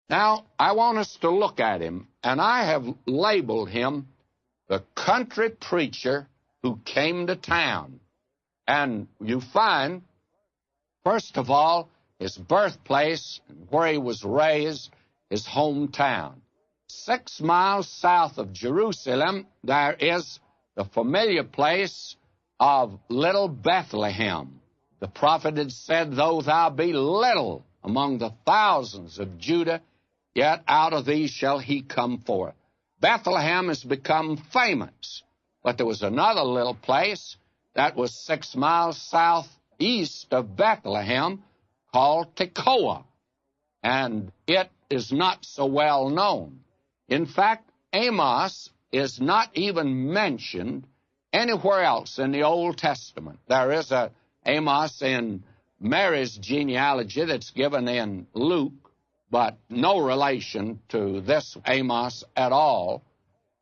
Now, I want us to look at him, and I have labeled him the country preacher who came to town. And you find, first of all, his birthplace, where he was raised, his hometown. 6 miles south of Jerusalem, there is the familiar place of little Bethlehem. The prophet had said, "Though thou be little among the thousands of Judah, yet out of thee shall he come forth." Bethlehem has become famous, but there was another little place that was 6 miles southeast of Bethlehem called Tekoa, and it is not so well known. In fact, Amos is not even mentioned anywhere else in the Old Testament. There is a Amos in Mary's genealogy that's given in Luke, but no relation to this Amos at all.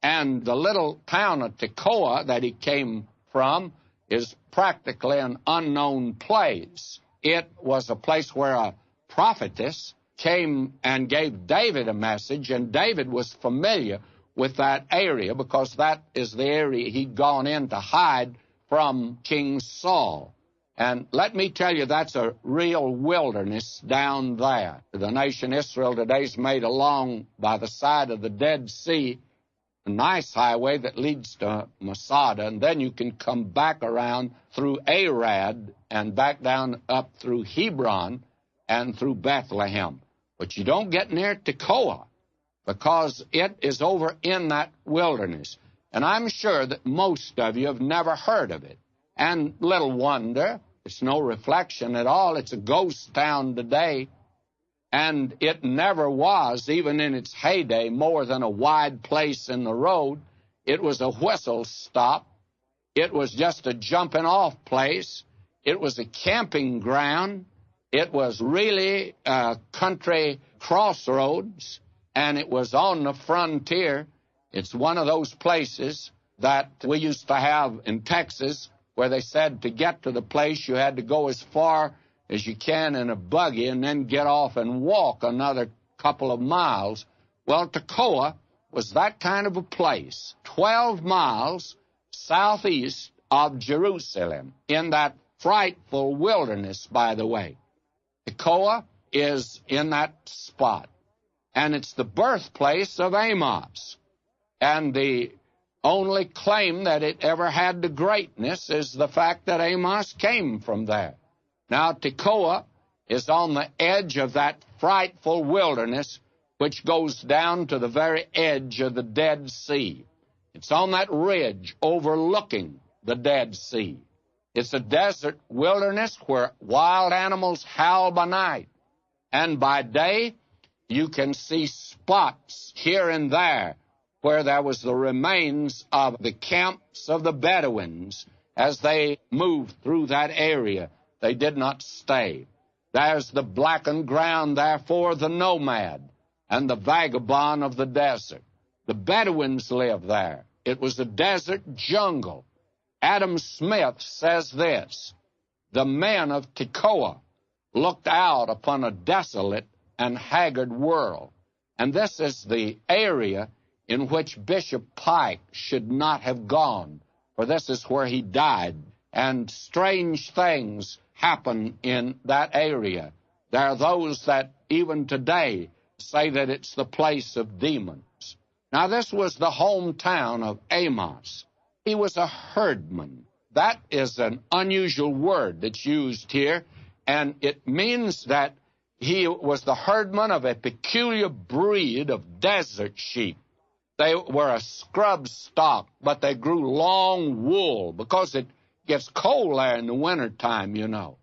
And the little town of Tekoa that he came from is practically an unknown place. It was a place where a prophetess came and gave David a message, and David was familiar with that area because that is the area he'd gone in to hide from King Saul. And let me tell you, that's a real wilderness down there. The nation Israel today is made along by the side of the Dead Sea, a nice highway that leads to Masada, and then you can come back around through Arad and back down up through Hebron and through Bethlehem. But you don't get near Tekoa because it is over in that wilderness. And I'm sure that most of you have never heard of it. And little wonder, it's no reflection at all. It's a ghost town today. And it never was, even in its heyday, more than a wide place in the road. It was a whistle stop. It was just a jumping-off place. It was a camping ground. It was really a country crossroads, and it was on the frontier. It's one of those places that we used to have in Texas where they said to get to the place you had to go as far as you can in a buggy and then get off and walk another couple of miles. Well, Tekoa was that kind of a place, 12 miles southeast of Jerusalem, in that frightful wilderness, by the way. Tekoa is in that spot, and it's the birthplace of Amos. And the only claim that it ever had to greatness is the fact that Amos came from there. Now, Tekoa is on the edge of that frightful wilderness which goes down to the very edge of the Dead Sea. It's on that ridge overlooking the Dead Sea. It's a desert wilderness where wild animals howl by night, and by day you can see spots here and there where there was the remains of the camps of the Bedouins as they moved through that area. They did not stay. There's the blackened ground there for the nomad and the vagabond of the desert. The Bedouins lived there. It was a desert jungle. Adam Smith says this: "The men of Tekoa looked out upon a desolate and haggard world." And this is the area in which Bishop Pike should not have gone, for this is where he died. And strange things happen in that area. There are those that even today say that it's the place of demons. Now, this was the hometown of Amos. He was a herdman. That is an unusual word that's used here, and it means that he was the herdman of a peculiar breed of desert sheep. They were a scrub stock, but they grew long wool because it gets cold there in the wintertime, you know.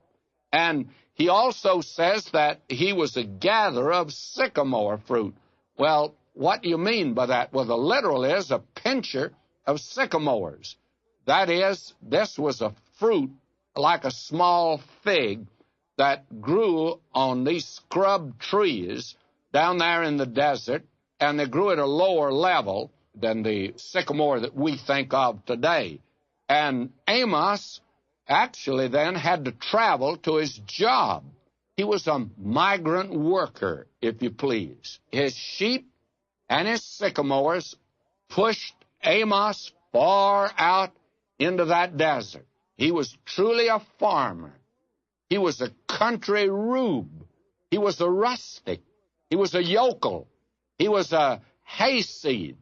And he also says that he was a gatherer of sycamore fruit. Well, what do you mean by that? Well, the literal is a pincher of sycamores. That is, this was a fruit like a small fig that grew on these scrub trees down there in the desert, and they grew at a lower level than the sycamore that we think of today. And Amos actually then had to travel to his job. He was a migrant worker, if you please. His sheep and his sycamores pushed Amos far out into that desert. He was truly a farmer. He was a country rube. He was a rustic. He was a yokel. He was a hayseed.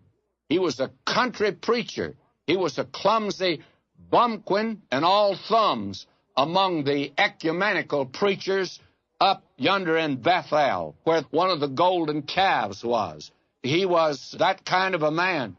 He was a country preacher. He was a clumsy bumpkin and all thumbs among the ecumenical preachers up yonder in Bethel, where one of the golden calves was. He was that kind of a man.